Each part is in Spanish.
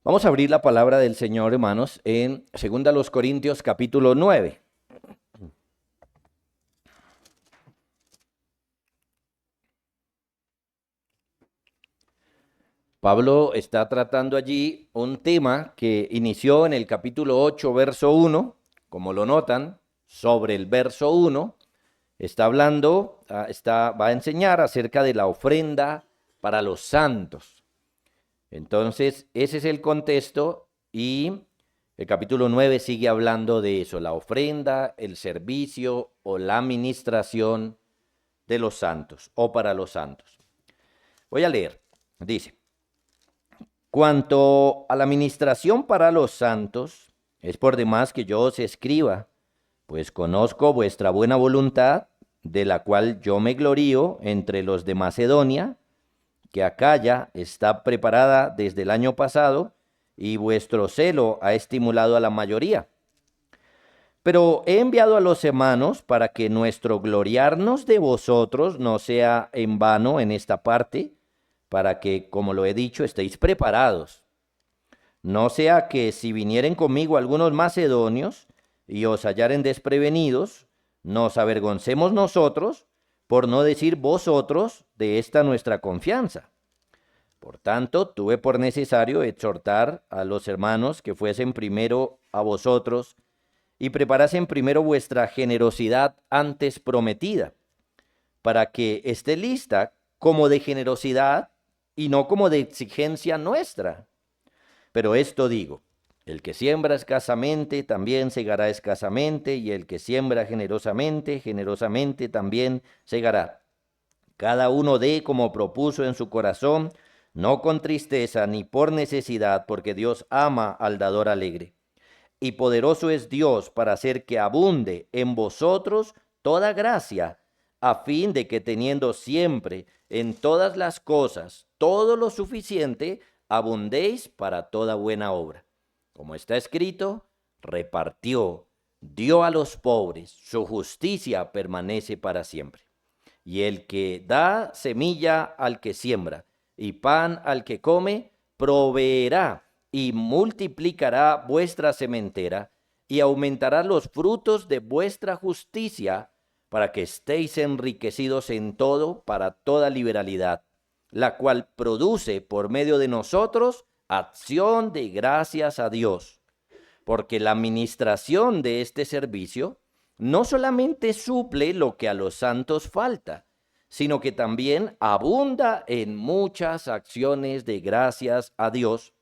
Vamos a abrir la palabra del Señor, hermanos, en 2 Corintios capítulo 9. Pablo está tratando allí un tema que inició en el capítulo 8, verso 1, como lo notan, sobre el verso 1. Está hablando, va a enseñar acerca de la ofrenda para los santos. Entonces, ese es el contexto y el capítulo 9 sigue hablando de eso, la ofrenda, el servicio o la administración de los santos o para los santos. Voy a leer. Dice, cuanto a la administración para los santos, es por demás que yo os escriba, pues conozco vuestra buena voluntad, de la cual yo me glorío entre los de Macedonia, que Acaya está preparada desde el año pasado, y vuestro celo ha estimulado a la mayoría. Pero he enviado a los hermanos para que nuestro gloriarnos de vosotros no sea en vano en esta parte, para que, como lo he dicho, estéis preparados. No sea que si vinieren conmigo algunos macedonios y os hallaren desprevenidos, nos avergoncemos nosotros, por no decir vosotros, de esta nuestra confianza. Por tanto, tuve por necesario exhortar a los hermanos que fuesen primero a vosotros y preparasen primero vuestra generosidad antes prometida, para que esté lista como de generosidad y no como de exigencia nuestra. Pero esto digo, el que siembra escasamente también segará escasamente, y el que siembra generosamente, generosamente también segará. Cada uno dé como propuso en su corazón, no con tristeza ni por necesidad, porque Dios ama al dador alegre. Y poderoso es Dios para hacer que abunde en vosotros toda gracia, a fin de que teniendo siempre en todas las cosas todo lo suficiente, abundéis para toda buena obra. Como está escrito, repartió, dio a los pobres, su justicia permanece para siempre. Y el que da semilla al que siembra y pan al que come, proveerá y multiplicará vuestra sementera y aumentará los frutos de vuestra justicia, para que estéis enriquecidos en todo para toda liberalidad, la cual produce por medio de nosotros acción de gracias a Dios. Porque la administración de este servicio no solamente suple lo que a los santos falta, sino que también abunda en muchas acciones de gracias a Dios,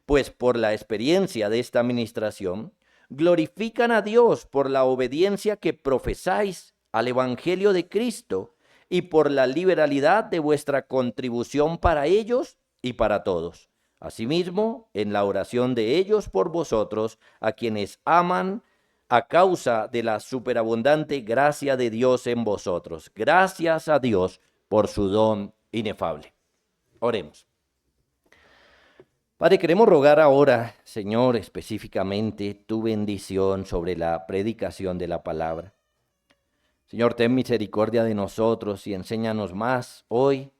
pues por la experiencia de esta administración, glorifican a Dios por la obediencia que profesáis al Evangelio de Cristo y por la liberalidad de vuestra contribución para ellos y para todos. Asimismo, en la oración de ellos por vosotros, a quienes aman, a causa de la superabundante gracia de Dios en vosotros. Gracias a Dios por su don inefable. Oremos. Padre, queremos rogar ahora, Señor, específicamente tu bendición sobre la predicación de la palabra. Señor, ten misericordia de nosotros y enséñanos más hoy,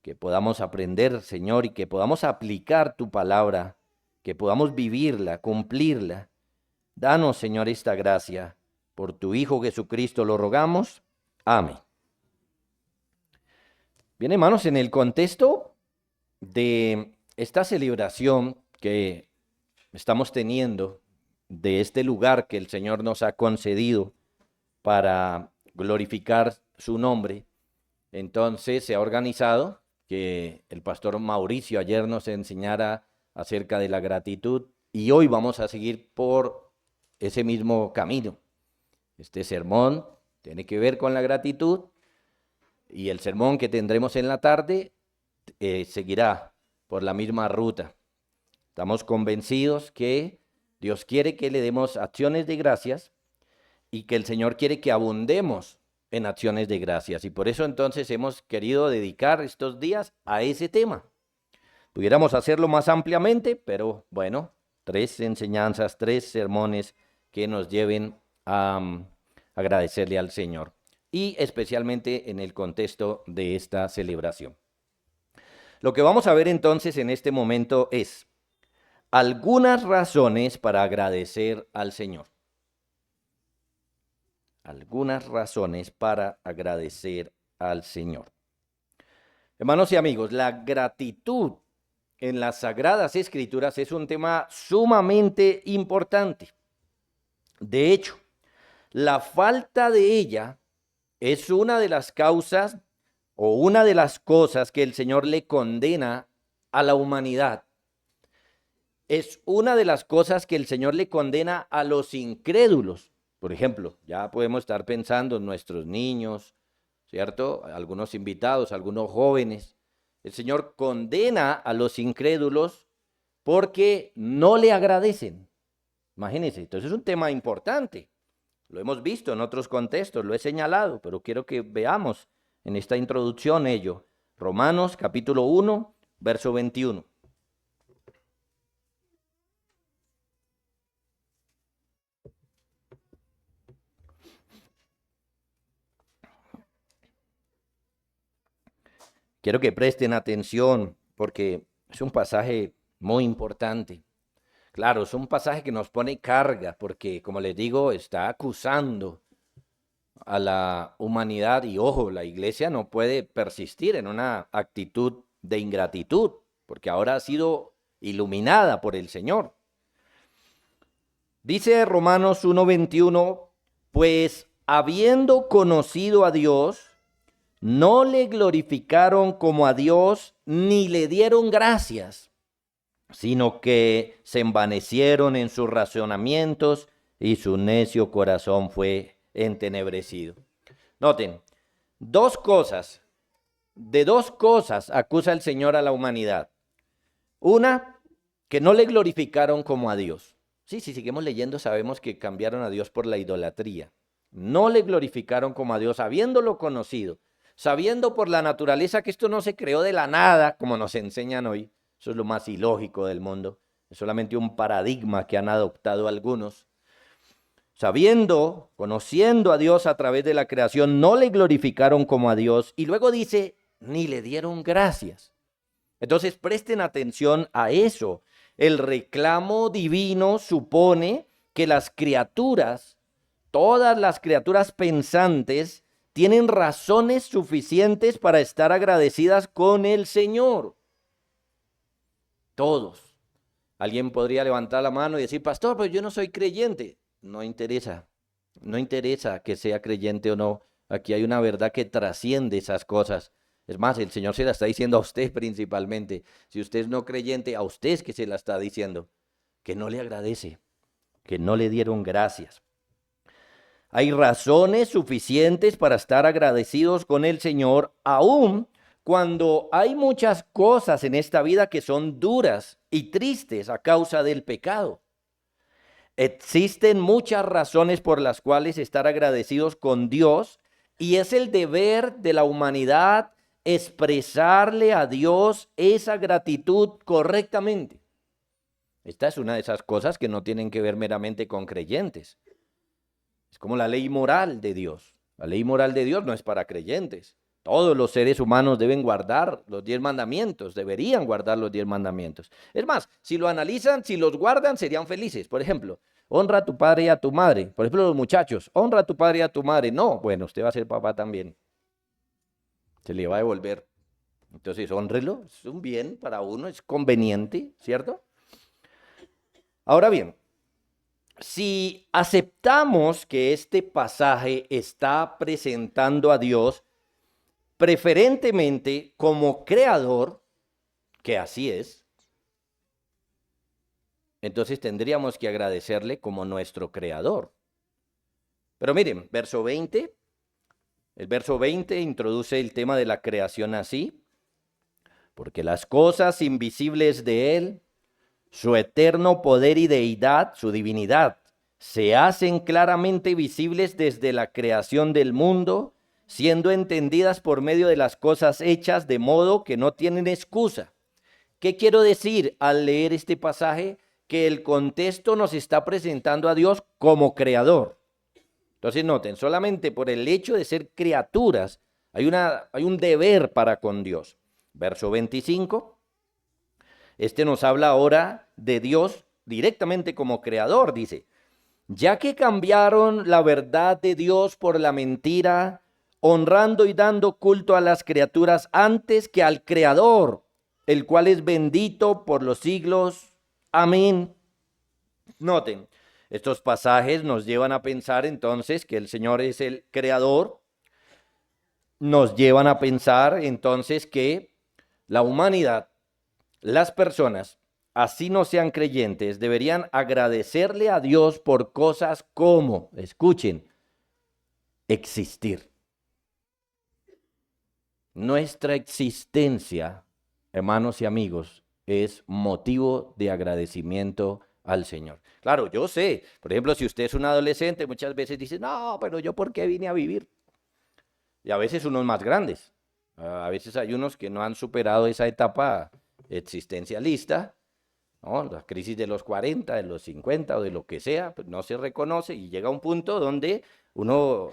que podamos aprender, Señor, y que podamos aplicar tu palabra, que podamos vivirla, cumplirla. Danos, Señor, esta gracia. Por tu Hijo Jesucristo lo rogamos. Amén. Bien, hermanos, en el contexto de esta celebración que estamos teniendo, de este lugar que el Señor nos ha concedido para glorificar su nombre, entonces se ha organizado que el pastor Mauricio ayer nos enseñara acerca de la gratitud, y hoy vamos a seguir por ese mismo camino. Este sermón tiene que ver con la gratitud, y el sermón que tendremos en la tarde seguirá por la misma ruta. Estamos convencidos que Dios quiere que le demos acciones de gracias y que el Señor quiere que abundemos en acciones de gracias. Y por eso entonces hemos querido dedicar estos días a ese tema. Pudiéramos hacerlo más ampliamente, pero bueno, 3 enseñanzas, 3 sermones que nos lleven a agradecerle al Señor, y especialmente en el contexto de esta celebración. Lo que vamos a ver entonces en este momento es algunas razones para agradecer al Señor. Algunas razones para agradecer al Señor. Hermanos y amigos, la gratitud en las Sagradas Escrituras es un tema sumamente importante. De hecho, la falta de ella es una de las causas o una de las cosas que el Señor le condena a la humanidad. Es una de las cosas que el Señor le condena a los incrédulos. Por ejemplo, ya podemos estar pensando en nuestros niños, ¿cierto? Algunos invitados, algunos jóvenes. El Señor condena a los incrédulos porque no le agradecen. Imagínense, entonces es un tema importante. Lo hemos visto en otros contextos, lo he señalado, pero quiero que veamos en esta introducción ello. Romanos capítulo 1, verso 21. Quiero que presten atención porque es un pasaje muy importante. Claro, es un pasaje que nos pone carga porque, como les digo, está acusando a la humanidad y ojo, la iglesia no puede persistir en una actitud de ingratitud porque ahora ha sido iluminada por el Señor. Dice Romanos 1:21, pues habiendo conocido a Dios, no le glorificaron como a Dios ni le dieron gracias, sino que se envanecieron en sus razonamientos y su necio corazón fue entenebrecido. Noten, de dos cosas acusa el Señor a la humanidad. Una, que no le glorificaron como a Dios. Sí, si seguimos leyendo sabemos que cambiaron a Dios por la idolatría. No le glorificaron como a Dios, habiéndolo conocido, sabiendo por la naturaleza que esto no se creó de la nada, como nos enseñan hoy. Eso es lo más ilógico del mundo. Es solamente un paradigma que han adoptado algunos. Sabiendo, conociendo a Dios a través de la creación, no le glorificaron como a Dios. Y luego dice, ni le dieron gracias. Entonces presten atención a eso. El reclamo divino supone que las criaturas, todas las criaturas pensantes, tienen razones suficientes para estar agradecidas con el Señor. Todos. Alguien podría levantar la mano y decir, pastor, pero yo no soy creyente. No interesa. No interesa que sea creyente o no. Aquí hay una verdad que trasciende esas cosas. Es más, el Señor se la está diciendo a usted principalmente. Si usted es no creyente, a usted es que se la está diciendo. Que no le agradece. Que no le dieron gracias. Hay razones suficientes para estar agradecidos con el Señor, aun cuando hay muchas cosas en esta vida que son duras y tristes a causa del pecado. Existen muchas razones por las cuales estar agradecidos con Dios y es el deber de la humanidad expresarle a Dios esa gratitud correctamente. Esta es una de esas cosas que no tienen que ver meramente con creyentes. Es como la ley moral de Dios. La ley moral de Dios no es para creyentes. Todos los seres humanos deben guardar los 10 mandamientos, deberían guardar los 10 mandamientos. Es más, si lo analizan, si los guardan, serían felices. Por ejemplo, honra a tu padre y a tu madre. Por ejemplo, los muchachos, honra a tu padre y a tu madre. No, bueno, usted va a ser papá también. Se le va a devolver. Entonces, honrelo, es un bien para uno, es conveniente, ¿cierto? Ahora bien, si aceptamos que este pasaje está presentando a Dios preferentemente como creador, que así es, entonces tendríamos que agradecerle como nuestro creador. Pero miren, el verso 20 introduce el tema de la creación así, porque las cosas invisibles de Él, su eterno poder y deidad, su divinidad, se hacen claramente visibles desde la creación del mundo, siendo entendidas por medio de las cosas hechas, de modo que no tienen excusa. ¿Qué quiero decir al leer este pasaje? Que el contexto nos está presentando a Dios como creador. Entonces noten, solamente por el hecho de ser criaturas, hay un deber para con Dios. Verso 25. Este nos habla ahora de Dios directamente como creador, dice. Ya que cambiaron la verdad de Dios por la mentira, honrando y dando culto a las criaturas antes que al Creador, el cual es bendito por los siglos. Amén. Noten, estos pasajes nos llevan a pensar entonces que el Señor es el Creador, nos llevan a pensar entonces que la humanidad, las personas, así no sean creyentes, deberían agradecerle a Dios por cosas como, escuchen, existir. Nuestra existencia, hermanos y amigos, es motivo de agradecimiento al Señor. Claro, yo sé, por ejemplo, si usted es un adolescente, muchas veces dice, no, pero yo ¿por qué vine a vivir? Y a veces unos más grandes. A veces hay unos que no han superado esa etapa existencialista, ¿no? La crisis de los 40, de los 50 o de lo que sea, pues no se reconoce y llega un punto donde uno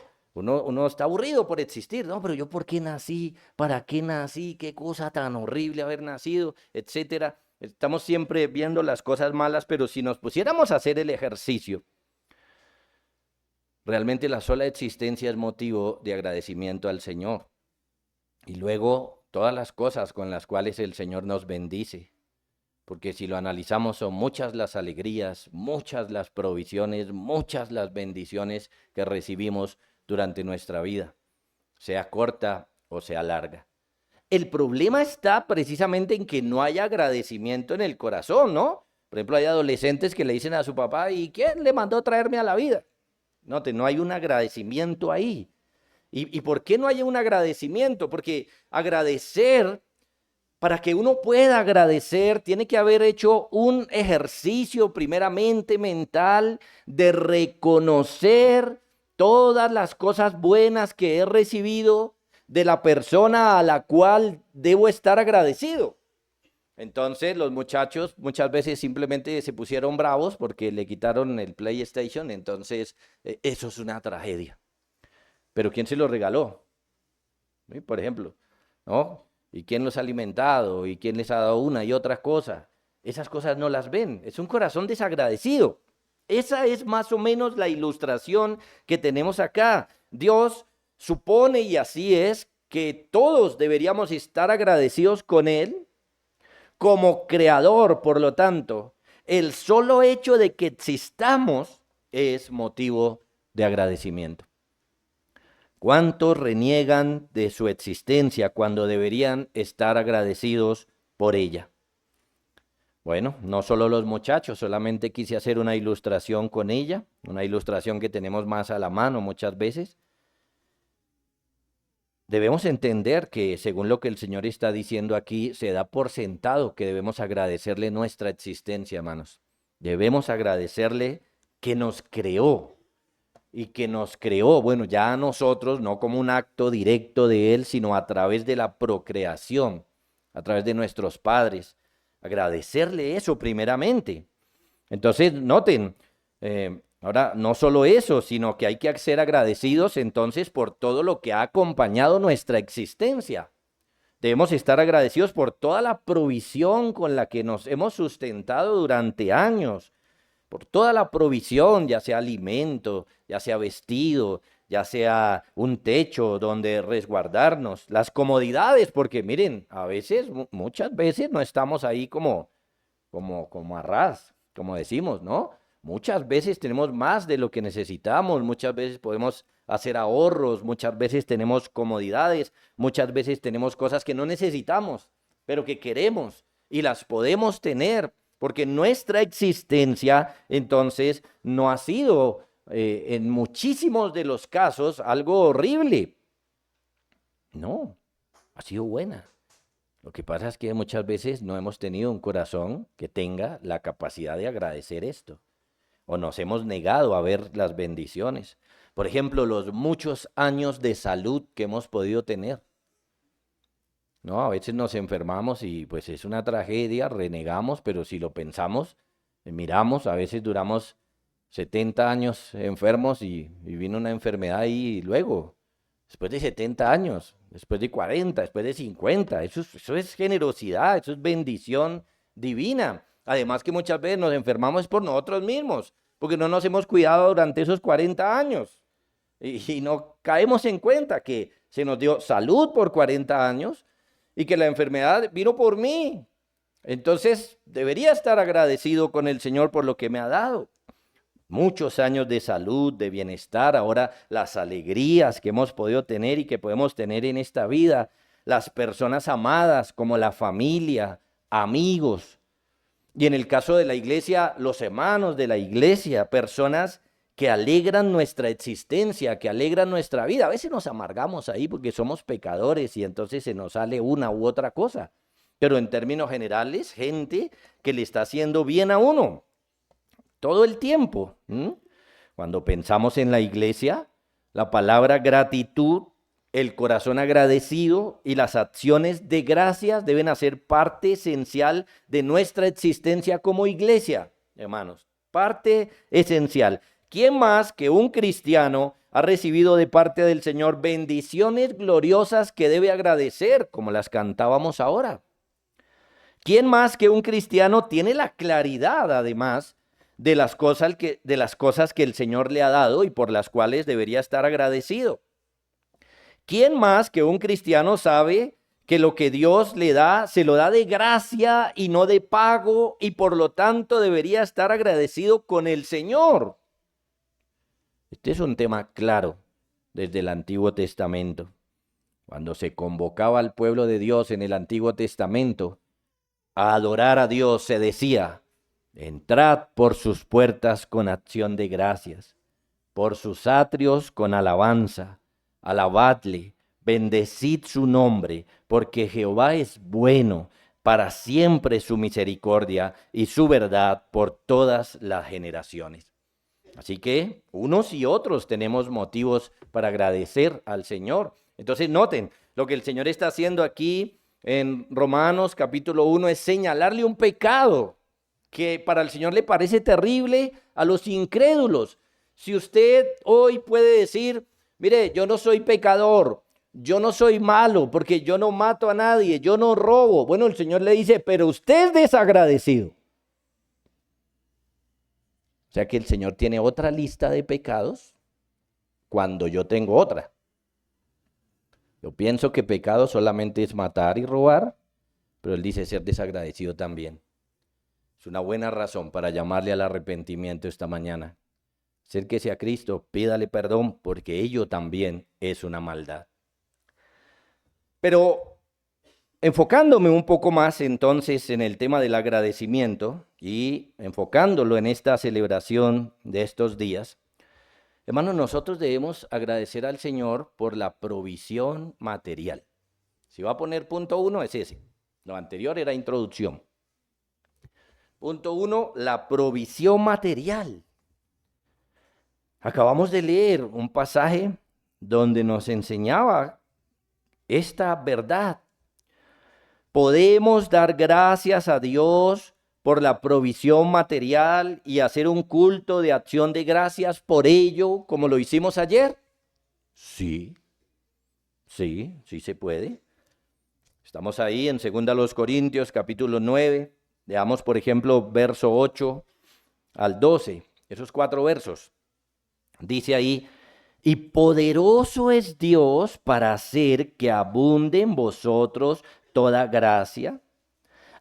está aburrido por existir, ¿no? Pero yo ¿por qué nací? ¿Para qué nací? ¿Qué cosa tan horrible haber nacido? Etcétera. Estamos siempre viendo las cosas malas, pero si nos pusiéramos a hacer el ejercicio, realmente la sola existencia es motivo de agradecimiento al Señor. Y luego todas las cosas con las cuales el Señor nos bendice. Porque si lo analizamos son muchas las alegrías, muchas las provisiones, muchas las bendiciones que recibimos durante nuestra vida, sea corta o sea larga. El problema está precisamente en que no hay agradecimiento en el corazón, ¿no? Por ejemplo, hay adolescentes que le dicen a su papá, ¿y quién le mandó traerme a la vida? No hay un agradecimiento ahí. ¿Y por qué no hay un agradecimiento? Porque agradecer, para que uno pueda agradecer, tiene que haber hecho un ejercicio primeramente mental de reconocer todas las cosas buenas que he recibido de la persona a la cual debo estar agradecido. Entonces los muchachos muchas veces simplemente se pusieron bravos porque le quitaron el PlayStation, entonces eso es una tragedia. Pero ¿quién se lo regaló? ¿Sí? Por ejemplo, ¿no? ¿Y quién los ha alimentado? ¿Y quién les ha dado una y otra cosa? Esas cosas no las ven. Es un corazón desagradecido. Esa es más o menos la ilustración que tenemos acá. Dios supone, y así es, que todos deberíamos estar agradecidos con Él como creador. Por lo tanto, el solo hecho de que existamos es motivo de agradecimiento. ¿Cuántos reniegan de su existencia cuando deberían estar agradecidos por ella? Bueno, no solo los muchachos, solamente quise hacer una ilustración con ella, una ilustración que tenemos más a la mano muchas veces. Debemos entender que, según lo que el Señor está diciendo aquí, se da por sentado que debemos agradecerle nuestra existencia, hermanos. Debemos agradecerle que nos creó, y que nos creó, bueno, ya a nosotros, no como un acto directo de Él, sino a través de la procreación, a través de nuestros padres. Agradecerle eso primeramente. Entonces, noten, ahora no solo eso, sino que hay que ser agradecidos entonces por todo lo que ha acompañado nuestra existencia. Debemos estar agradecidos por toda la provisión con la que nos hemos sustentado durante años, por toda la provisión, ya sea alimento, ya sea vestido, ya sea un techo donde resguardarnos, las comodidades, porque miren, a veces, muchas veces no estamos ahí como a ras, como decimos, ¿no? Muchas veces tenemos más de lo que necesitamos, muchas veces podemos hacer ahorros, muchas veces tenemos comodidades, muchas veces tenemos cosas que no necesitamos, pero que queremos y las podemos tener, porque nuestra existencia entonces no ha sido en muchísimos de los casos algo horrible. No, ha sido buena. Lo que pasa es que muchas veces no hemos tenido un corazón que tenga la capacidad de agradecer esto, o nos hemos negado a ver las bendiciones. Por ejemplo, los muchos años de salud que hemos podido tener. No, a veces nos enfermamos y pues es una tragedia, renegamos, pero si lo pensamos, miramos, a veces duramos 70 años enfermos y vino una enfermedad y luego, después de 70 años, después de 40, después de 50, eso es generosidad, eso es bendición divina. Además que muchas veces nos enfermamos por nosotros mismos, porque no nos hemos cuidado durante esos 40 años. Y no caemos en cuenta que se nos dio salud por 40 años y que la enfermedad vino por mí. Entonces, debería estar agradecido con el Señor por lo que me ha dado. Muchos años de salud, de bienestar, ahora las alegrías que hemos podido tener y que podemos tener en esta vida, las personas amadas como la familia, amigos, y en el caso de la iglesia, los hermanos de la iglesia, personas que alegran nuestra existencia, que alegran nuestra vida. A veces nos amargamos ahí porque somos pecadores y entonces se nos sale una u otra cosa. Pero en términos generales, gente que le está haciendo bien a uno todo el tiempo. Cuando pensamos en la iglesia, la palabra gratitud, el corazón agradecido y las acciones de gracias deben hacer parte esencial de nuestra existencia como iglesia, hermanos. Parte esencial. ¿Quién más que un cristiano ha recibido de parte del Señor bendiciones gloriosas que debe agradecer, como las cantábamos ahora? ¿Quién más que un cristiano tiene la claridad, además, de las cosas que el Señor le ha dado y por las cuales debería estar agradecido? ¿Quién más que un cristiano sabe que lo que Dios le da, se lo da de gracia y no de pago, y por lo tanto debería estar agradecido con el Señor? Este es un tema claro desde el Antiguo Testamento. Cuando se convocaba al pueblo de Dios en el Antiguo Testamento a adorar a Dios, se decía: entrad por sus puertas con acción de gracias, por sus atrios con alabanza. Alabadle, bendecid su nombre, porque Jehová es bueno, para siempre su misericordia y su verdad por todas las generaciones. Así que unos y otros tenemos motivos para agradecer al Señor. Entonces noten, lo que el Señor está haciendo aquí en Romanos capítulo 1 es señalarle un pecado que para el Señor le parece terrible a los incrédulos. Si usted hoy puede decir: mire, yo no soy pecador, yo no soy malo, porque yo no mato a nadie, yo no robo. Bueno, el Señor le dice: pero usted es desagradecido. O sea que el Señor tiene otra lista de pecados cuando yo tengo otra. Yo pienso que pecado solamente es matar y robar, pero Él dice ser desagradecido también. Es una buena razón para llamarle al arrepentimiento esta mañana. Acérquese a Cristo, pídale perdón, porque ello también es una maldad. Pero enfocándome un poco más entonces en el tema del agradecimiento y enfocándolo en esta celebración de estos días, hermanos, nosotros debemos agradecer al Señor por la provisión material. Si va a poner punto 1, es ese. Lo anterior era introducción. Punto 1, la provisión material. Acabamos de leer un pasaje donde nos enseñaba esta verdad. Podemos dar gracias a Dios por la provisión material y hacer un culto de acción de gracias por ello, como lo hicimos ayer. Sí se puede. Estamos ahí en 2 Corintios capítulo 9. Leamos, por ejemplo, verso 8 al 12, esos 4 versos. Dice ahí: y poderoso es Dios para hacer que abunde en vosotros toda gracia,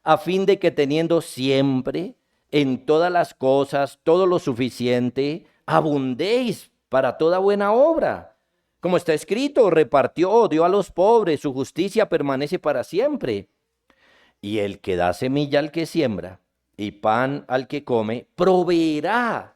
a fin de que teniendo siempre en todas las cosas todo lo suficiente, abundéis para toda buena obra. Como está escrito: repartió, dio a los pobres, su justicia permanece para siempre. Y el que da semilla al que siembra y pan al que come, proveerá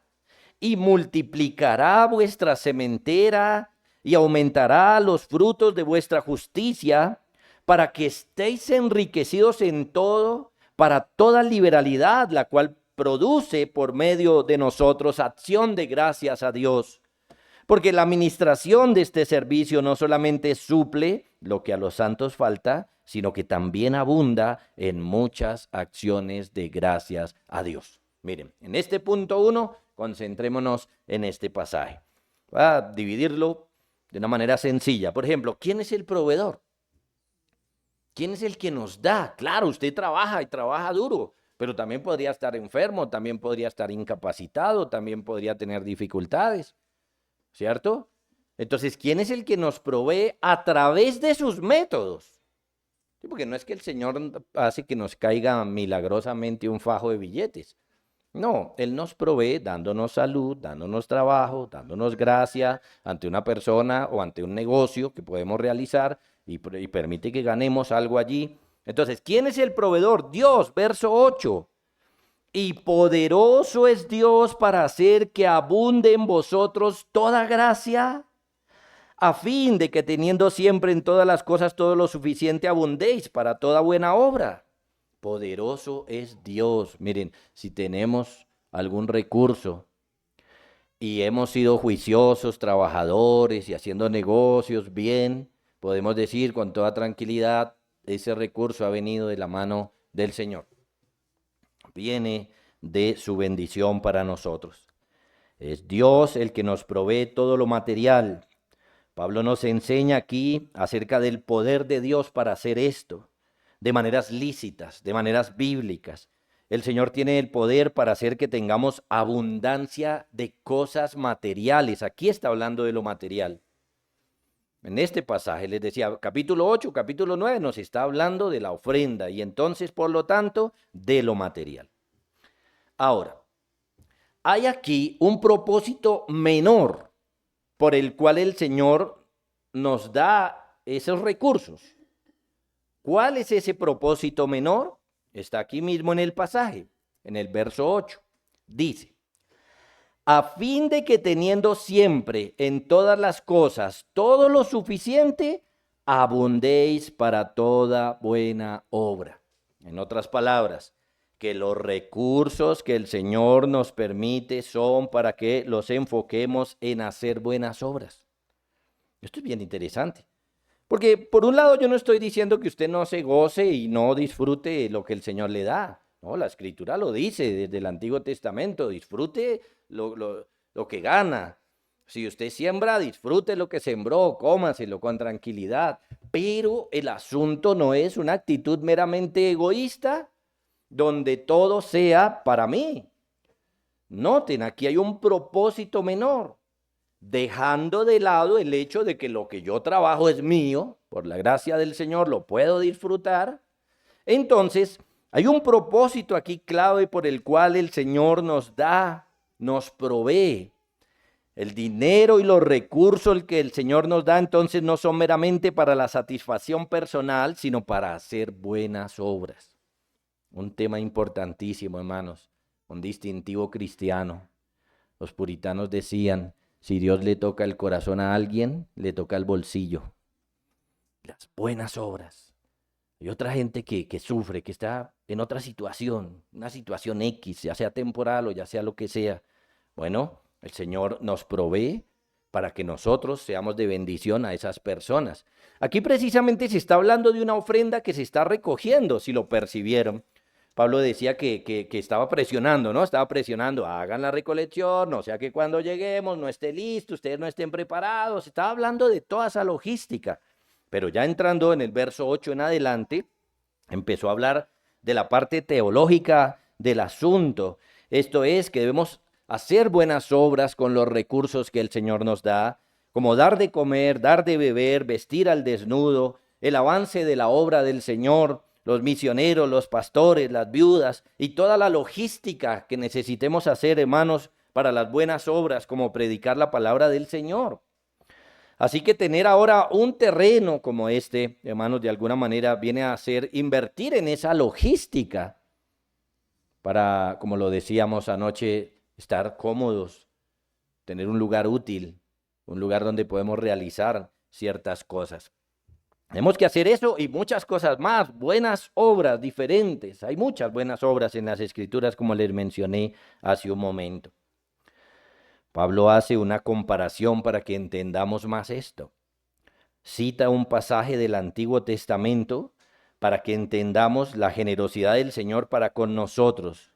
y multiplicará vuestra sementera y aumentará los frutos de vuestra justicia, para que estéis enriquecidos en todo, para toda liberalidad, la cual produce por medio de nosotros acción de gracias a Dios. Porque la administración de este servicio no solamente suple lo que a los santos falta, sino que también abunda en muchas acciones de gracias a Dios. Miren, en este punto 1, concentrémonos en este pasaje. Voy a dividirlo de una manera sencilla. Por ejemplo, ¿quién es el proveedor? ¿Quién es el que nos da? Claro, usted trabaja y trabaja duro, pero también podría estar enfermo, también podría estar incapacitado, también podría tener dificultades, ¿cierto? Entonces, ¿quién es el que nos provee a través de sus métodos? Sí, porque no es que el Señor hace que nos caiga milagrosamente un fajo de billetes. No, Él nos provee dándonos salud, dándonos trabajo, dándonos gracia ante una persona o ante un negocio que podemos realizar y permite que ganemos algo allí. Entonces, ¿quién es el proveedor? Dios, verso 8. Y poderoso es Dios para hacer que abunde en vosotros toda gracia, a fin de que teniendo siempre en todas las cosas todo lo suficiente abundéis para toda buena obra. Poderoso es Dios. Miren, si tenemos algún recurso y hemos sido juiciosos, trabajadores y haciendo negocios bien, podemos decir con toda tranquilidad, ese recurso ha venido de la mano del Señor. Viene de su bendición para nosotros. Es Dios el que nos provee todo lo material. Pablo nos enseña aquí acerca del poder de Dios para hacer esto, de maneras lícitas, de maneras bíblicas. El Señor tiene el poder para hacer que tengamos abundancia de cosas materiales. Aquí está hablando de lo material. En este pasaje les decía, capítulo 8, capítulo 9, nos está hablando de la ofrenda y entonces, por lo tanto, de lo material. Ahora, hay aquí un propósito menor por el cual el Señor nos da esos recursos. ¿Cuál es ese propósito menor? Está aquí mismo en el pasaje, en el verso 8. Dice, a fin de que teniendo siempre en todas las cosas todo lo suficiente, abundéis para toda buena obra. En otras palabras, que los recursos que el Señor nos permite son para que los enfoquemos en hacer buenas obras. Esto es bien interesante. Porque por un lado yo no estoy diciendo que usted no se goce y no disfrute lo que el Señor le da. No, la Escritura lo dice desde el Antiguo Testamento, disfrute lo que gana. Si usted siembra, disfrute lo que sembró, cómaselo con tranquilidad. Pero el asunto no es una actitud meramente egoísta, donde todo sea para mí. Noten, aquí hay un propósito menor, dejando de lado el hecho de que lo que yo trabajo es mío, por la gracia del Señor lo puedo disfrutar. Entonces, hay un propósito aquí clave por el cual el Señor nos da, nos provee. El dinero y los recursos que el Señor nos da entonces no son meramente para la satisfacción personal, sino para hacer buenas obras. Un tema importantísimo, hermanos, un distintivo cristiano. Los puritanos decían, si Dios le toca el corazón a alguien, le toca el bolsillo. Las buenas obras. Hay otra gente que sufre, que está en otra situación, una situación X, ya sea temporal o ya sea lo que sea. Bueno, el Señor nos provee para que nosotros seamos de bendición a esas personas. Aquí precisamente se está hablando de una ofrenda que se está recogiendo, si lo percibieron. Pablo decía que estaba presionando, ¿no? Estaba presionando, hagan la recolección, no sea que cuando lleguemos no esté listo, ustedes no estén preparados. Estaba hablando de toda esa logística. Pero ya entrando en el verso 8 en adelante, empezó a hablar de la parte teológica del asunto. Esto es que debemos hacer buenas obras con los recursos que el Señor nos da, como dar de comer, dar de beber, vestir al desnudo, el avance de la obra del Señor, los misioneros, los pastores, las viudas y toda la logística que necesitemos hacer, hermanos, para las buenas obras, como predicar la palabra del Señor. Así que tener ahora un terreno como este, hermanos, de alguna manera viene a ser invertir en esa logística para, como lo decíamos anoche, estar cómodos, tener un lugar útil, un lugar donde podemos realizar ciertas cosas. Tenemos que hacer eso y muchas cosas más, buenas obras diferentes. Hay muchas buenas obras en las Escrituras, como les mencioné hace un momento. Pablo hace una comparación para que entendamos más esto. Cita un pasaje del Antiguo Testamento para que entendamos la generosidad del Señor para con nosotros.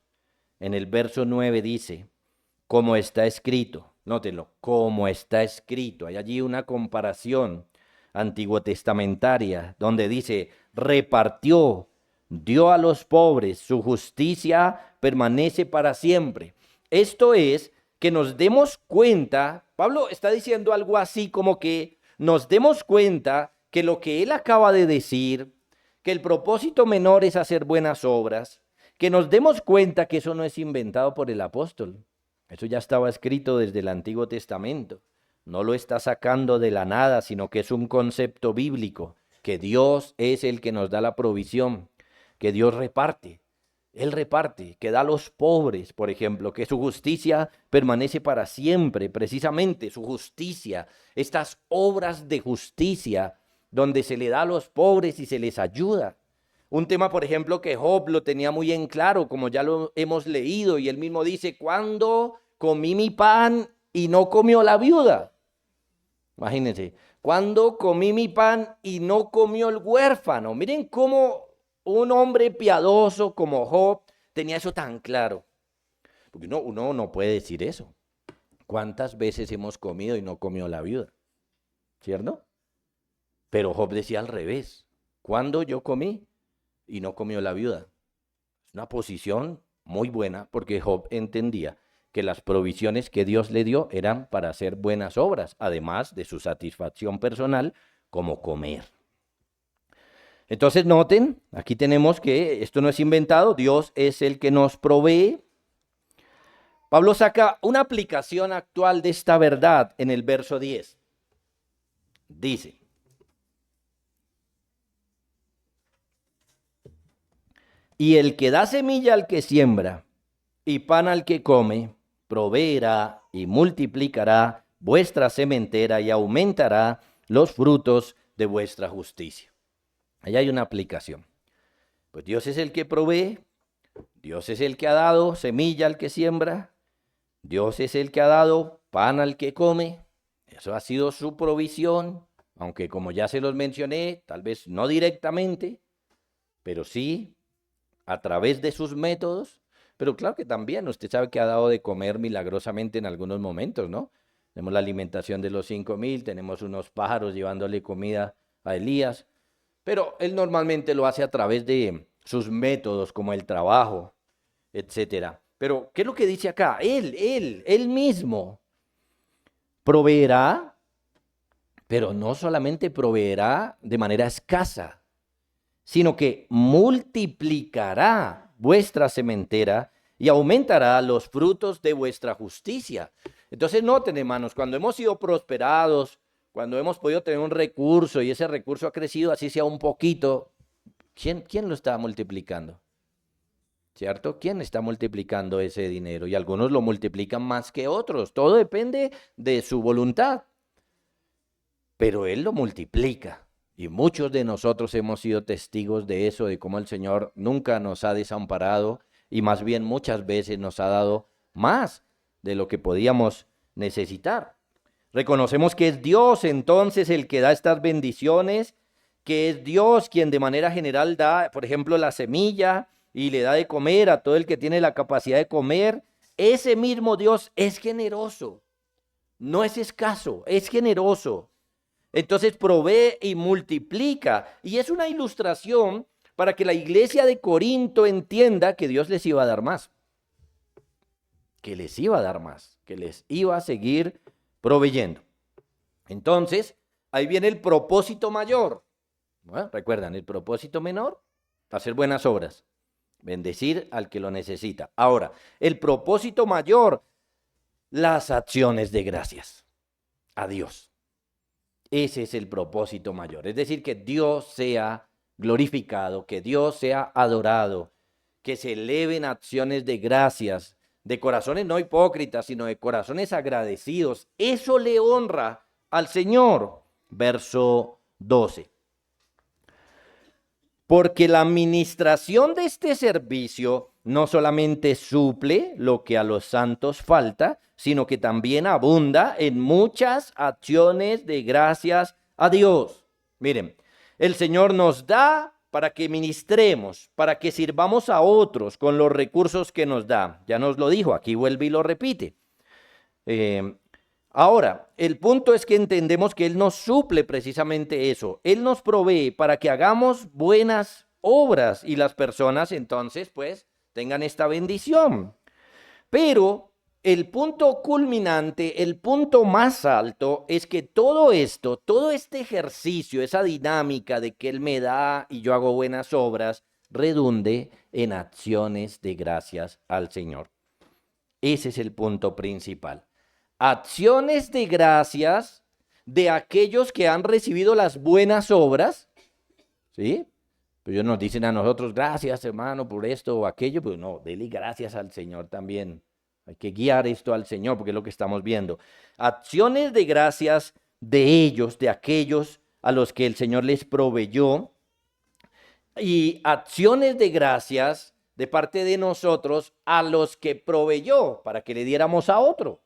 En el verso 9 dice, como está escrito, nótenlo, como está escrito. Hay allí una comparación antiguo testamentaria donde dice, repartió dio a los pobres, su justicia permanece para siempre. Esto es, que nos demos cuenta, Pablo está diciendo algo así como que nos demos cuenta que lo que él acaba de decir, que el propósito menor es hacer buenas obras, que nos demos cuenta que eso no es inventado por el apóstol. Eso ya estaba escrito desde el Antiguo Testamento. No lo está sacando de la nada, sino que es un concepto bíblico, que Dios es el que nos da la provisión, que Dios reparte. Él reparte, que da a los pobres, por ejemplo, que su justicia permanece para siempre, precisamente su justicia, estas obras de justicia donde se le da a los pobres y se les ayuda. Un tema, por ejemplo, que Job lo tenía muy en claro, como ya lo hemos leído, y él mismo dice, ¿cuándo comí mi pan y no comió la viuda? Imagínense, ¿cuándo comí mi pan y no comió el huérfano? Miren cómo un hombre piadoso como Job tenía eso tan claro. Porque uno no puede decir eso. ¿Cuántas veces hemos comido y no comió la viuda? ¿Cierto? Pero Job decía al revés. ¿Cuándo yo comí y no comió la viuda? Es una posición muy buena porque Job entendía que las provisiones que Dios le dio eran para hacer buenas obras, además de su satisfacción personal como comer. Entonces noten, aquí tenemos que esto no es inventado, Dios es el que nos provee. Pablo saca una aplicación actual de esta verdad en el verso 10. Dice, y el que da semilla al que siembra y pan al que come, proveerá y multiplicará vuestra sementera y aumentará los frutos de vuestra justicia. Ahí hay una aplicación. Pues Dios es el que provee, Dios es el que ha dado semilla al que siembra, Dios es el que ha dado pan al que come. Eso ha sido su provisión, aunque como ya se los mencioné, tal vez no directamente, pero sí a través de sus métodos. Pero claro que también usted sabe que ha dado de comer milagrosamente en algunos momentos, ¿no? Tenemos la alimentación de los 5,000, tenemos unos pájaros llevándole comida a Elías. Pero él normalmente lo hace a través de sus métodos, como el trabajo, etcétera. Pero, ¿qué es lo que dice acá? Él mismo proveerá, pero no solamente proveerá de manera escasa, sino que multiplicará vuestra sementera y aumentará los frutos de vuestra justicia. Entonces, noten, hermanos, cuando hemos sido prosperados, cuando hemos podido tener un recurso y ese recurso ha crecido, así sea un poquito, ¿quién lo está multiplicando? ¿Cierto? ¿Quién está multiplicando ese dinero? Y algunos lo multiplican más que otros. Todo depende de su voluntad. Pero Él lo multiplica. Y muchos de nosotros hemos sido testigos de eso, de cómo el Señor nunca nos ha desamparado y más bien muchas veces nos ha dado más de lo que podíamos necesitar. Reconocemos que es Dios entonces el que da estas bendiciones, que es Dios quien de manera general da, por ejemplo, la semilla y le da de comer a todo el que tiene la capacidad de comer. Ese mismo Dios es generoso, no es escaso, es generoso. Entonces provee y multiplica. Y es una ilustración para que la iglesia de Corinto entienda que Dios les iba a dar más. Que les iba a dar más, que les iba a seguir proveyendo. Entonces, ahí viene el propósito mayor. Bueno, recuerdan, el propósito menor, hacer buenas obras, bendecir al que lo necesita. Ahora, el propósito mayor, las acciones de gracias a Dios. Ese es el propósito mayor, es decir, que Dios sea glorificado, que Dios sea adorado, que se eleven acciones de gracias, de corazones no hipócritas, sino de corazones agradecidos. Eso le honra al Señor. Verso 12. Porque la administración de este servicio no solamente suple lo que a los santos falta, sino que también abunda en muchas acciones de gracias a Dios. Miren, el Señor nos da para que ministremos, para que sirvamos a otros con los recursos que nos da. Ya nos lo dijo, aquí vuelve y lo repite. Ahora, el punto es que entendemos que Él nos suple precisamente eso. Él nos provee para que hagamos buenas obras y las personas entonces pues tengan esta bendición. Pero el punto culminante, el punto más alto es que todo esto, todo este ejercicio, esa dinámica de que Él me da y yo hago buenas obras, redunde en acciones de gracias al Señor. Ese es el punto principal. Acciones de gracias de aquellos que han recibido las buenas obras, ¿sí? Pero ellos nos dicen a nosotros, gracias hermano por esto o aquello, pero no, dele gracias al Señor también. Hay que guiar esto al Señor porque es lo que estamos viendo. Acciones de gracias de ellos, de aquellos a los que el Señor les proveyó, y acciones de gracias de parte de nosotros a los que proveyó para que le diéramos a otro.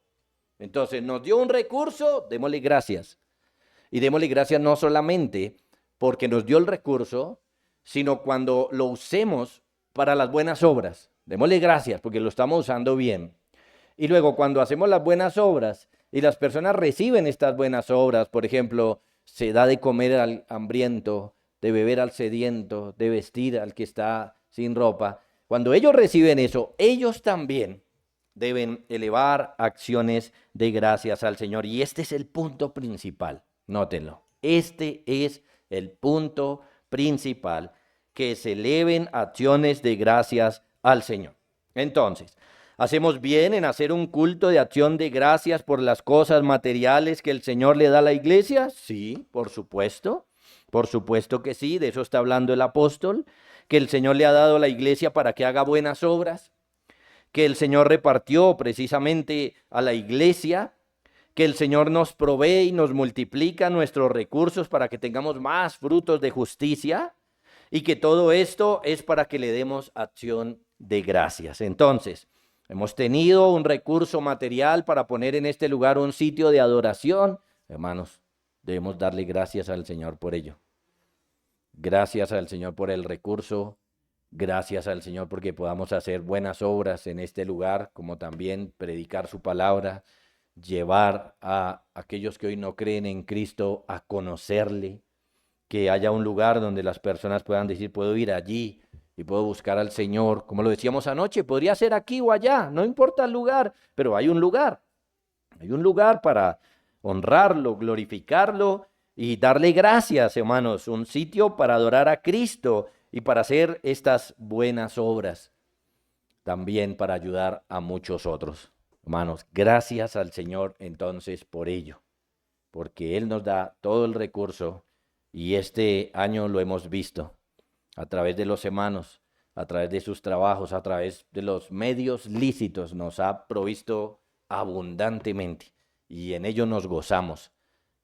Entonces nos dio un recurso, démosle gracias. Y démosle gracias no solamente porque nos dio el recurso, sino cuando lo usemos para las buenas obras. Démosle gracias porque lo estamos usando bien. Y luego cuando hacemos las buenas obras y las personas reciben estas buenas obras, por ejemplo, se da de comer al hambriento, de beber al sediento, de vestir al que está sin ropa. Cuando ellos reciben eso, ellos también deben elevar acciones de gracias al Señor. Y este es el punto principal, nótenlo. Este es el punto principal, que se eleven acciones de gracias al Señor. Entonces, ¿hacemos bien en hacer un culto de acción de gracias por las cosas materiales que el Señor le da a la iglesia? Sí, por supuesto. Por supuesto que sí, de eso está hablando el apóstol, que el Señor le ha dado a la iglesia para que haga buenas obras, que el Señor repartió precisamente a la iglesia, que el Señor nos provee y nos multiplica nuestros recursos para que tengamos más frutos de justicia, y que todo esto es para que le demos acción de gracias. Entonces, hemos tenido un recurso material para poner en este lugar un sitio de adoración. Hermanos, debemos darle gracias al Señor por ello. Gracias al Señor por el recurso. Gracias al Señor porque podamos hacer buenas obras en este lugar, como también predicar su palabra, llevar a aquellos que hoy no creen en Cristo a conocerle, que haya un lugar donde las personas puedan decir, puedo ir allí y puedo buscar al Señor. Como lo decíamos anoche, podría ser aquí o allá, no importa el lugar, pero hay un lugar. Hay un lugar para honrarlo, glorificarlo y darle gracias, hermanos. Un sitio para adorar a Cristo y para hacer estas buenas obras. También para ayudar a muchos otros. Hermanos, gracias al Señor entonces por ello. Porque Él nos da todo el recurso. Y este año lo hemos visto a través de los hermanos, a través de sus trabajos, a través de los medios lícitos, nos ha provisto abundantemente y en ello nos gozamos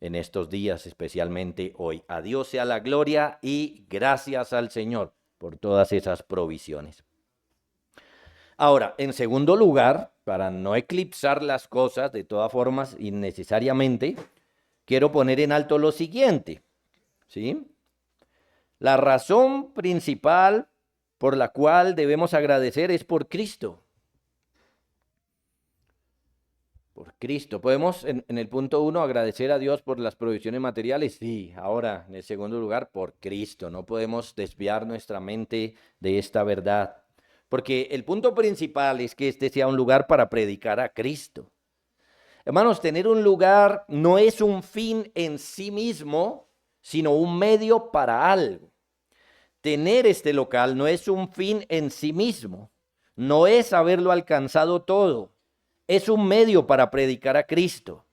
en estos días, especialmente hoy. A Dios sea la gloria y gracias al Señor por todas esas provisiones. Ahora, en segundo lugar, para no eclipsar las cosas de todas formas innecesariamente, quiero poner en alto lo siguiente. ¿Sí? La razón principal por la cual debemos agradecer es por Cristo. Por Cristo. ¿Podemos en el punto 1 agradecer a Dios por las provisiones materiales? Sí. Ahora, en el segundo lugar, por Cristo. No podemos desviar nuestra mente de esta verdad. Porque el punto principal es que este sea un lugar para predicar a Cristo. Hermanos, tener un lugar no es un fin en sí mismo, sino un medio para algo. Tener este local no es un fin en sí mismo, no es haberlo alcanzado todo, es un medio para predicar a Cristo.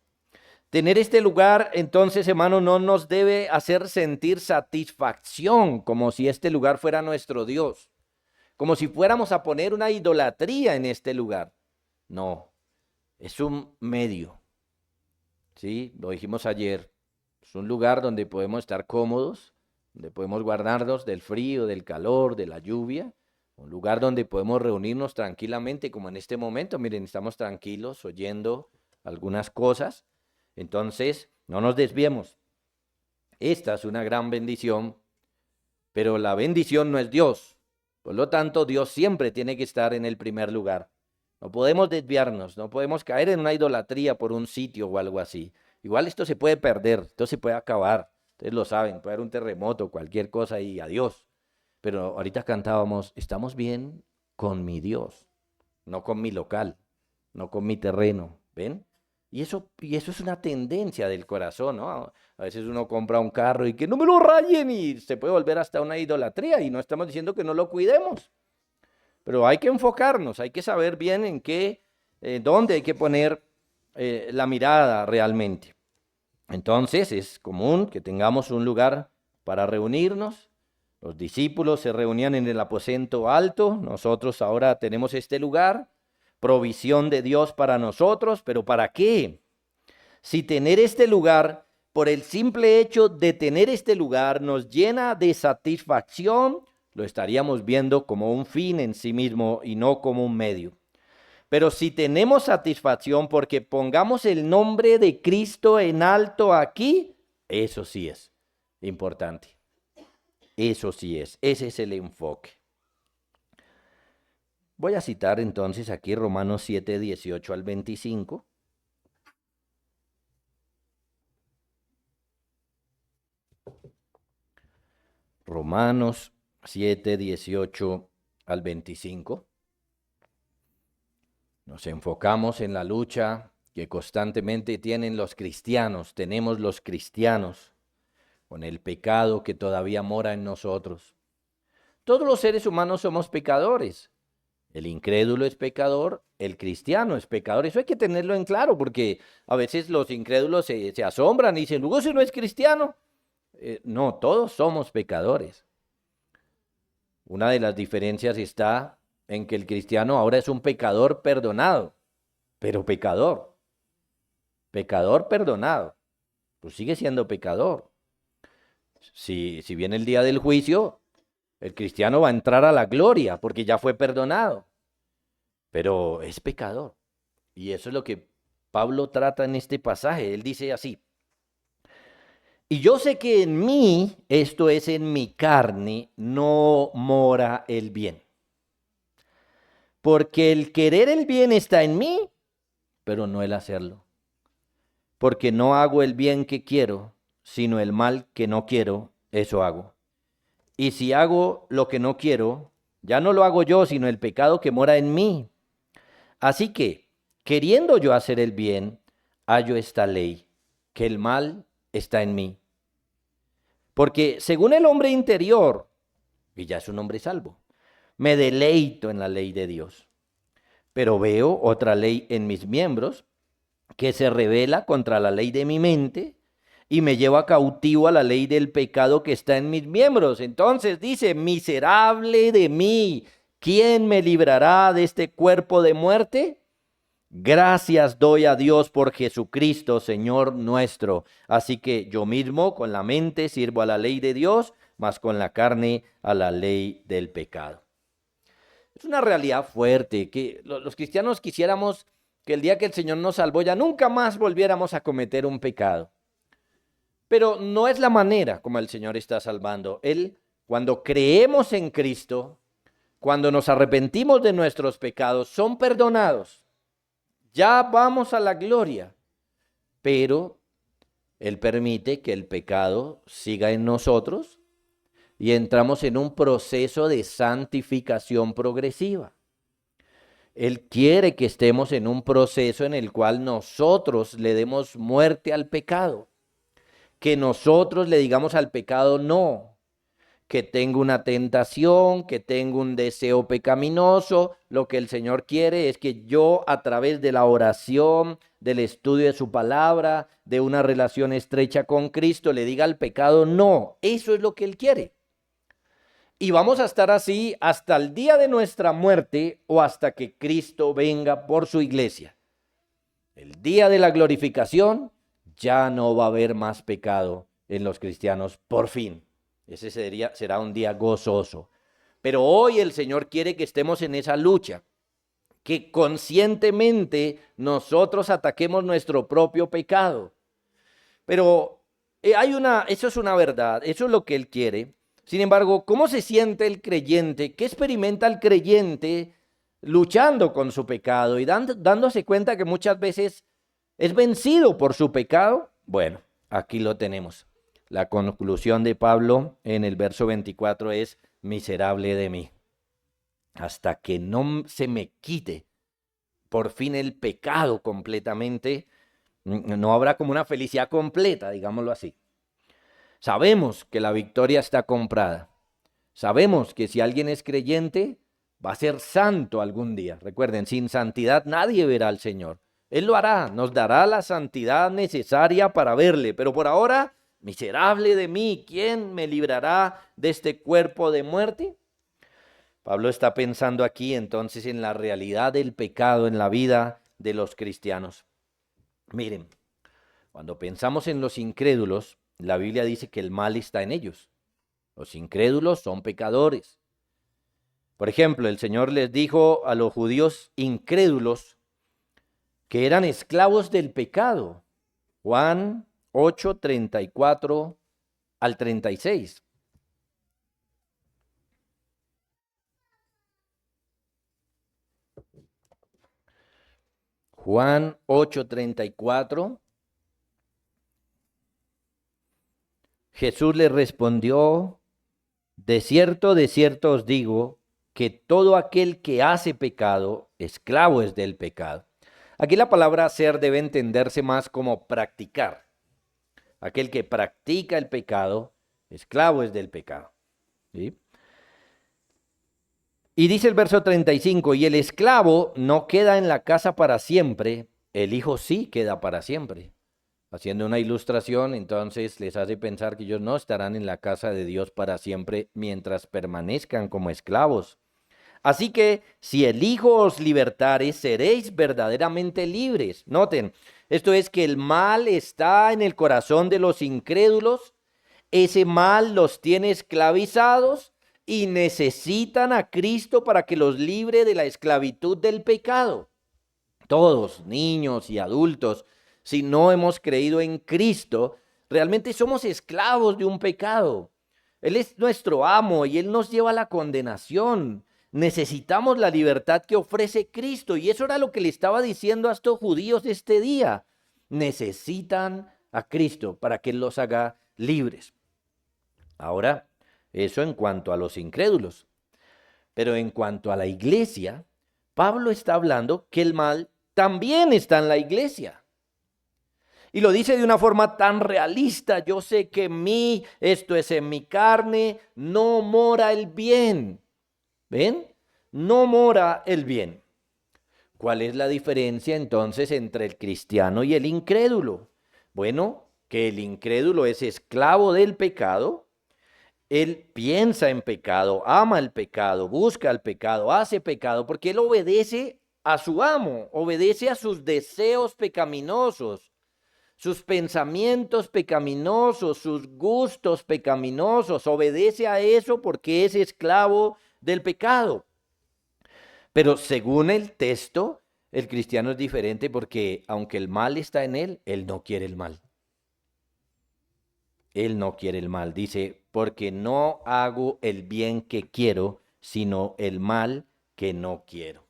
Tener este lugar, entonces, hermano, no nos debe hacer sentir satisfacción, como si este lugar fuera nuestro Dios, como si fuéramos a poner una idolatría en este lugar. No, es un medio. Sí, lo dijimos ayer. Es un lugar donde podemos estar cómodos, donde podemos guardarnos del frío, del calor, de la lluvia. Un lugar donde podemos reunirnos tranquilamente, como en este momento. Miren, estamos tranquilos oyendo algunas cosas. Entonces, no nos desviemos. Esta es una gran bendición, pero la bendición no es Dios. Por lo tanto, Dios siempre tiene que estar en el primer lugar. No podemos desviarnos, no podemos caer en una idolatría por un sitio o algo así. Igual esto se puede perder, esto se puede acabar. Ustedes lo saben, puede haber un terremoto, cualquier cosa y adiós. Pero ahorita cantábamos, estamos bien con mi Dios, no con mi local, no con mi terreno, ¿ven? Y eso es una tendencia del corazón, ¿no? A veces uno compra un carro y que no me lo rayen y se puede volver hasta una idolatría y no estamos diciendo que no lo cuidemos, pero hay que enfocarnos, hay que saber bien en qué, dónde hay que poner la mirada realmente. Entonces es común que tengamos un lugar para reunirnos. Los discípulos se reunían en el aposento alto, nosotros ahora tenemos este lugar, provisión de Dios para nosotros, pero ¿para qué? Si tener este lugar, por el simple hecho de tener este lugar, nos llena de satisfacción, lo estaríamos viendo como un fin en sí mismo y no como un medio. Pero si tenemos satisfacción porque pongamos el nombre de Cristo en alto aquí, eso sí es importante. Eso sí es, ese es el enfoque. Voy a citar entonces aquí Romanos 7, 18 al 25. Romanos 7, 18 al 25. Nos enfocamos en la lucha que constantemente tienen los cristianos, tenemos los cristianos, con el pecado que todavía mora en nosotros. Todos los seres humanos somos pecadores. El incrédulo es pecador, el cristiano es pecador. Eso hay que tenerlo en claro, porque a veces los incrédulos se asombran y dicen, luego ese no es cristiano. No, todos somos pecadores. Una de las diferencias está en que el cristiano ahora es un pecador perdonado, pero pecador perdonado, pues sigue siendo pecador. Si viene el día del juicio, el cristiano va a entrar a la gloria porque ya fue perdonado, pero es pecador. Y eso es lo que Pablo trata en este pasaje. Él dice así, y yo sé que en mí, esto es en mi carne, no mora el bien. Porque el querer el bien está en mí, pero no el hacerlo. Porque no hago el bien que quiero, sino el mal que no quiero, eso hago. Y si hago lo que no quiero, ya no lo hago yo, sino el pecado que mora en mí. Así que, queriendo yo hacer el bien, hallo esta ley, que el mal está en mí. Porque según el hombre interior, y ya es un hombre salvo, me deleito en la ley de Dios. Pero veo otra ley en mis miembros que se rebela contra la ley de mi mente y me lleva cautivo a la ley del pecado que está en mis miembros. Entonces dice, miserable de mí, ¿quién me librará de este cuerpo de muerte? Gracias doy a Dios por Jesucristo, Señor nuestro. Así que yo mismo con la mente sirvo a la ley de Dios, mas con la carne a la ley del pecado. Es una realidad fuerte que los cristianos quisiéramos que el día que el Señor nos salvó ya nunca más volviéramos a cometer un pecado. Pero no es la manera como el Señor está salvando. Él, cuando creemos en Cristo, cuando nos arrepentimos de nuestros pecados, son perdonados. Ya vamos a la gloria. Pero Él permite que el pecado siga en nosotros y entramos en un proceso de santificación progresiva. Él quiere que estemos en un proceso en el cual nosotros le demos muerte al pecado, que nosotros le digamos al pecado no, que tengo una tentación, que tengo un deseo pecaminoso. Lo que el Señor quiere es que yo, a través de la oración, del estudio de su palabra, de una relación estrecha con Cristo, le diga al pecado no. Eso es lo que Él quiere. Y vamos a estar así hasta el día de nuestra muerte o hasta que Cristo venga por su iglesia. El día de la glorificación ya no va a haber más pecado en los cristianos, por fin. Ese será un día gozoso. Pero hoy el Señor quiere que estemos en esa lucha, que conscientemente nosotros ataquemos nuestro propio pecado. Pero eso es una verdad, eso es lo que Él quiere. Sin embargo, ¿cómo se siente el creyente? ¿Qué experimenta el creyente luchando con su pecado y dándose cuenta que muchas veces es vencido por su pecado? Bueno, aquí lo tenemos. La conclusión de Pablo en el verso 24 es, miserable de mí. Hasta que no se me quite por fin el pecado completamente, no habrá como una felicidad completa, digámoslo así. Sabemos que la victoria está comprada. Sabemos que si alguien es creyente, va a ser santo algún día. Recuerden, sin santidad nadie verá al Señor. Él lo hará, nos dará la santidad necesaria para verle. Pero por ahora, miserable de mí, ¿quién me librará de este cuerpo de muerte? Pablo está pensando aquí entonces en la realidad del pecado en la vida de los cristianos. Miren, cuando pensamos en los incrédulos, la Biblia dice que el mal está en ellos. Los incrédulos son pecadores. Por ejemplo, el Señor les dijo a los judíos incrédulos que eran esclavos del pecado. Juan 8:34 al 36. Juan 8:34. Jesús le respondió: de cierto os digo, que todo aquel que hace pecado, esclavo es del pecado. Aquí la palabra hacer debe entenderse más como practicar. Aquel que practica el pecado, esclavo es del pecado. ¿Sí? Y dice el verso 35, y el esclavo no queda en la casa para siempre, el hijo sí queda para siempre. Haciendo una ilustración, entonces les hace pensar que ellos no estarán en la casa de Dios para siempre mientras permanezcan como esclavos. Así que si el Hijo os libertare, seréis verdaderamente libres. Noten, esto es que el mal está en el corazón de los incrédulos, ese mal los tiene esclavizados y necesitan a Cristo para que los libre de la esclavitud del pecado. Todos, niños y adultos, si no hemos creído en Cristo, realmente somos esclavos de un pecado. Él es nuestro amo y Él nos lleva a la condenación. Necesitamos la libertad que ofrece Cristo. Y eso era lo que le estaba diciendo a estos judíos de este día. Necesitan a Cristo para que Él los haga libres. Ahora, eso en cuanto a los incrédulos. Pero en cuanto a la iglesia, Pablo está hablando que el mal también está en la iglesia. Y lo dice de una forma tan realista. Yo sé que esto es en mi carne, no mora el bien. ¿Ven? No mora el bien. ¿Cuál es la diferencia entonces entre el cristiano y el incrédulo? Bueno, que el incrédulo es esclavo del pecado. Él piensa en pecado, ama el pecado, busca el pecado, hace pecado, porque él obedece a su amo, obedece a sus deseos pecaminosos, sus pensamientos pecaminosos, sus gustos pecaminosos, obedece a eso porque es esclavo del pecado. Pero según el texto, el cristiano es diferente porque aunque el mal está en él, él no quiere el mal. Él no quiere el mal. Dice, porque no hago el bien que quiero, sino el mal que no quiero.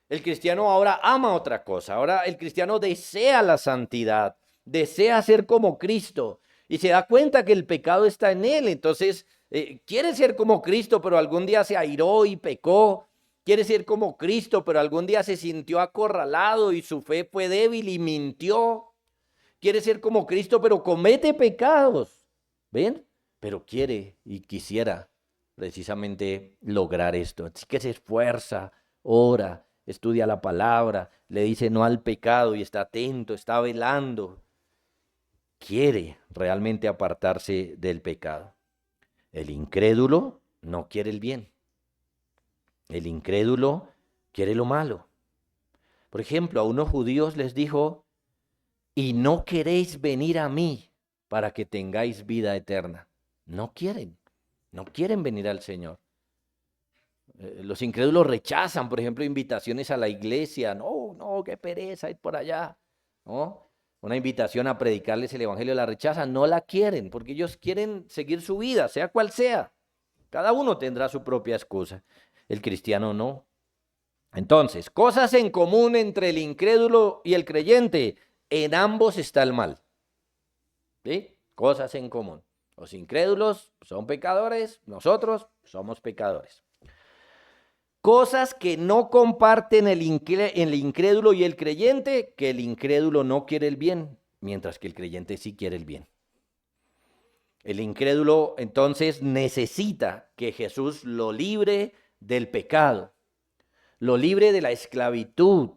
El cristiano ahora ama otra cosa. Ahora el cristiano desea la santidad, desea ser como Cristo y se da cuenta que el pecado está en él. Entonces quiere ser como Cristo, pero algún día se airó y pecó. Quiere ser como Cristo, pero algún día se sintió acorralado y su fe fue débil y mintió. Quiere ser como Cristo, pero comete pecados. ¿Ven? Pero quiere y quisiera precisamente lograr esto. Así que se esfuerza, ora, estudia la palabra, le dice no al pecado y está atento, está velando. Quiere realmente apartarse del pecado. El incrédulo no quiere el bien. El incrédulo quiere lo malo. Por ejemplo, a unos judíos les dijo, y no queréis venir a mí para que tengáis vida eterna. No quieren venir al Señor. Los incrédulos rechazan, por ejemplo, invitaciones a la iglesia. No, qué pereza ir por allá. ¿No? Una invitación a predicarles el evangelio la rechazan, no la quieren, porque ellos quieren seguir su vida, sea cual sea. Cada uno tendrá su propia excusa. El cristiano no. Entonces, cosas en común entre el incrédulo y el creyente. En ambos está el mal. ¿Sí? Cosas en común. Los incrédulos son pecadores, nosotros somos pecadores. Cosas que no comparten el incrédulo y el creyente, que el incrédulo no quiere el bien, mientras que el creyente sí quiere el bien. El incrédulo entonces necesita que Jesús lo libre del pecado, lo libre de la esclavitud.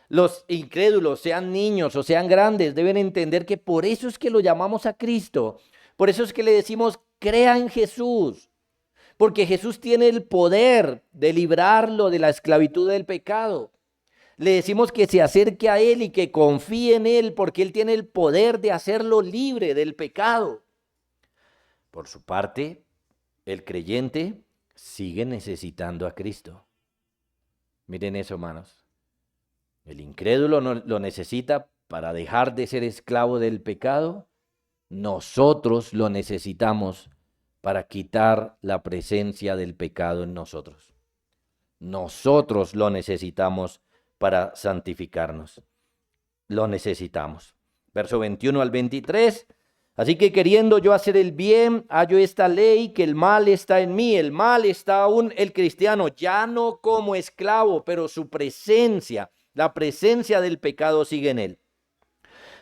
Los incrédulos, sean niños o sean grandes, deben entender que por eso es que lo llamamos a Cristo. Por eso es que le decimos, crea en Jesús. Porque Jesús tiene el poder de librarlo de la esclavitud del pecado. Le decimos que se acerque a Él y que confíe en Él, porque Él tiene el poder de hacerlo libre del pecado. Por su parte, el creyente sigue necesitando a Cristo. Miren eso, hermanos. El incrédulo no lo necesita para dejar de ser esclavo del pecado. Nosotros lo necesitamos para quitar la presencia del pecado en nosotros. Nosotros lo necesitamos para santificarnos. Lo necesitamos. Verso 21 al 23. Así que queriendo yo hacer el bien, hallo esta ley, que el mal está en mí. El mal está aún el cristiano, ya no como esclavo, pero su presencia, la presencia del pecado sigue en él.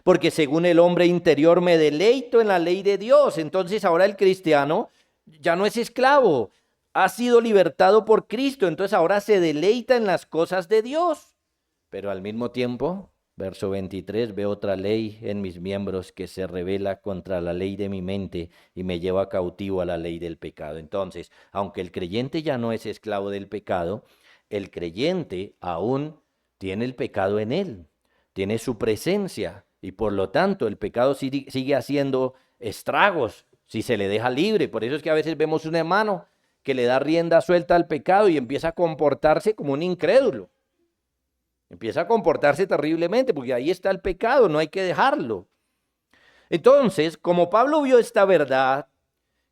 Porque según el hombre interior me deleito en la ley de Dios. Entonces ahora el cristiano ya no es esclavo, ha sido libertado por Cristo. Entonces ahora se deleita en las cosas de Dios. Pero al mismo tiempo, verso 23, veo otra ley en mis miembros que se rebela contra la ley de mi mente y me lleva cautivo a la ley del pecado. Entonces, aunque el creyente ya no es esclavo del pecado, el creyente aún tiene el pecado en él, tiene su presencia. Y por lo tanto, el pecado sigue haciendo estragos si se le deja libre. Por eso es que a veces vemos un hermano que le da rienda suelta al pecado y empieza a comportarse como un incrédulo. Empieza a comportarse terriblemente porque ahí está el pecado, no hay que dejarlo. Entonces, como Pablo vio esta verdad,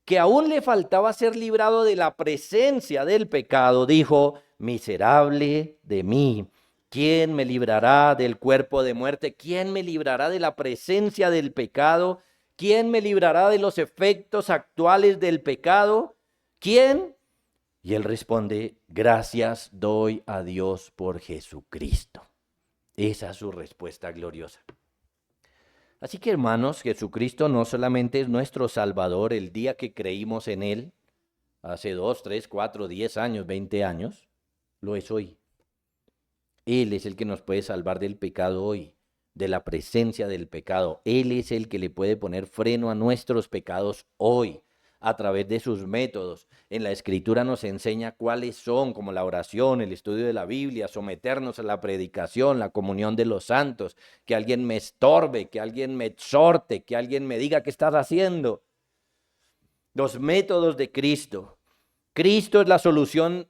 que aún le faltaba ser librado de la presencia del pecado, dijo, miserable de mí. ¿Quién me librará del cuerpo de muerte? ¿Quién me librará de la presencia del pecado? ¿Quién me librará de los efectos actuales del pecado? ¿Quién? Y él responde, gracias doy a Dios por Jesucristo. Esa es su respuesta gloriosa. Así que hermanos, Jesucristo no solamente es nuestro Salvador el día que creímos en Él, hace 2, 3, 4, 10 años, 20 años, lo es hoy. Él es el que nos puede salvar del pecado hoy, de la presencia del pecado. Él es el que le puede poner freno a nuestros pecados hoy, a través de sus métodos. En la Escritura nos enseña cuáles son, como la oración, el estudio de la Biblia, someternos a la predicación, la comunión de los santos, que alguien me estorbe, que alguien me exhorte, que alguien me diga qué estás haciendo. Los métodos de Cristo. Cristo es la solución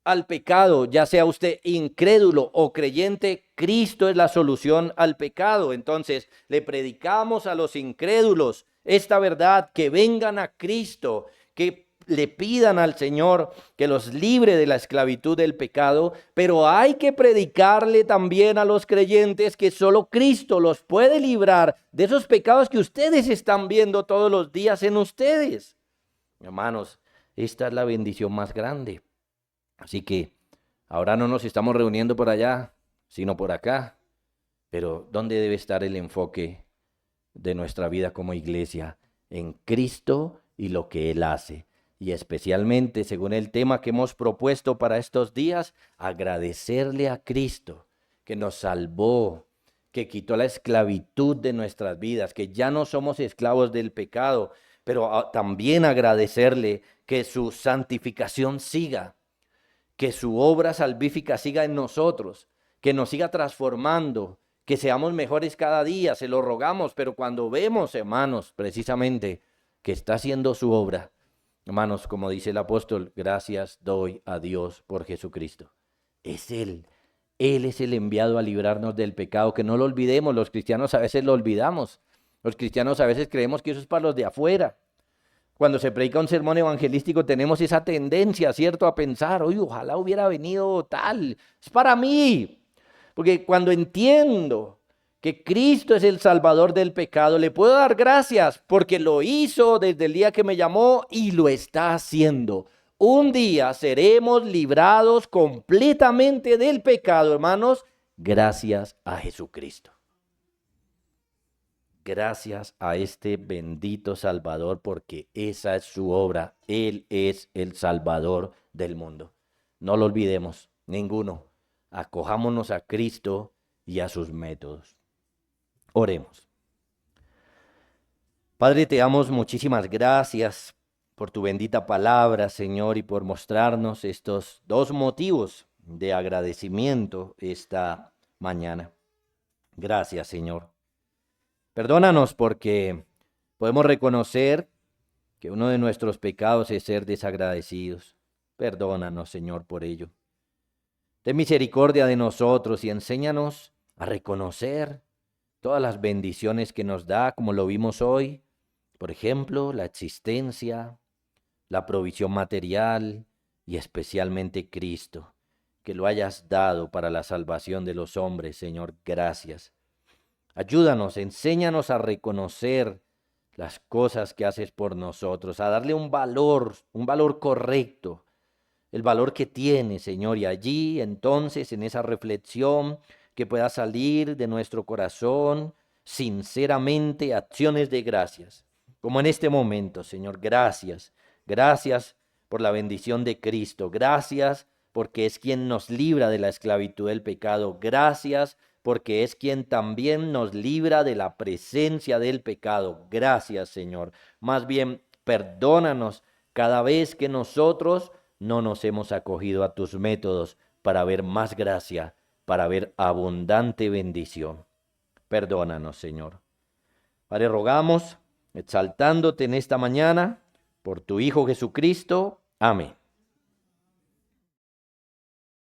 al pecado, ya sea usted incrédulo o creyente, Cristo es la solución al pecado. Entonces, le predicamos a los incrédulos esta verdad, que vengan a Cristo, que le pidan al Señor que los libre de la esclavitud del pecado, pero hay que predicarle también a los creyentes que solo Cristo los puede librar de esos pecados que ustedes están viendo todos los días en ustedes. Hermanos, esta es la bendición más grande. Así que ahora no nos estamos reuniendo por allá, sino por acá. Pero ¿dónde debe estar el enfoque de nuestra vida como iglesia? En Cristo y lo que Él hace. Y especialmente, según el tema que hemos propuesto para estos días, agradecerle a Cristo que nos salvó, que quitó la esclavitud de nuestras vidas, que ya no somos esclavos del pecado, pero también agradecerle que su santificación siga, que su obra salvífica siga en nosotros, que nos siga transformando, que seamos mejores cada día, se lo rogamos, pero cuando vemos, hermanos, precisamente, que está haciendo su obra, hermanos, como dice el apóstol, gracias doy a Dios por Jesucristo. Es Él es el enviado a librarnos del pecado, que no lo olvidemos. Los cristianos a veces lo olvidamos, los cristianos a veces creemos que eso es para los de afuera. Cuando se predica un sermón evangelístico tenemos esa tendencia, ¿cierto?, a pensar, oye, ojalá hubiera venido tal, es para mí. Porque cuando entiendo que Cristo es el Salvador del pecado. Le puedo dar gracias porque lo hizo desde el día que me llamó y lo está haciendo. Un día seremos librados completamente del pecado, hermanos, gracias a Jesucristo. Gracias a este bendito Salvador, porque esa es su obra. Él es el Salvador del mundo. No lo olvidemos, ninguno. Acojámonos a Cristo y a sus métodos. Oremos. Padre, te damos muchísimas gracias por tu bendita palabra, Señor, y por mostrarnos estos dos motivos de agradecimiento esta mañana. Gracias, Señor. Perdónanos porque podemos reconocer que uno de nuestros pecados es ser desagradecidos. Perdónanos, Señor, por ello. Ten misericordia de nosotros y enséñanos a reconocer todas las bendiciones que nos da, como lo vimos hoy. Por ejemplo, la existencia, la provisión material y especialmente Cristo, que lo hayas dado para la salvación de los hombres, Señor. Gracias. Ayúdanos, enséñanos a reconocer las cosas que haces por nosotros, a darle un valor correcto, el valor que tiene, Señor, y allí entonces en esa reflexión que pueda salir de nuestro corazón sinceramente acciones de gracias, como en este momento, Señor. Gracias, gracias por la bendición de Cristo, gracias porque es quien nos libra de la esclavitud del pecado, gracias porque es quien también nos libra de la presencia del pecado. Gracias, Señor. Más bien, perdónanos cada vez que nosotros no nos hemos acogido a tus métodos para ver más gracia, para ver abundante bendición. Perdónanos, Señor. Padre, rogamos, exaltándote en esta mañana, por tu Hijo Jesucristo. Amén.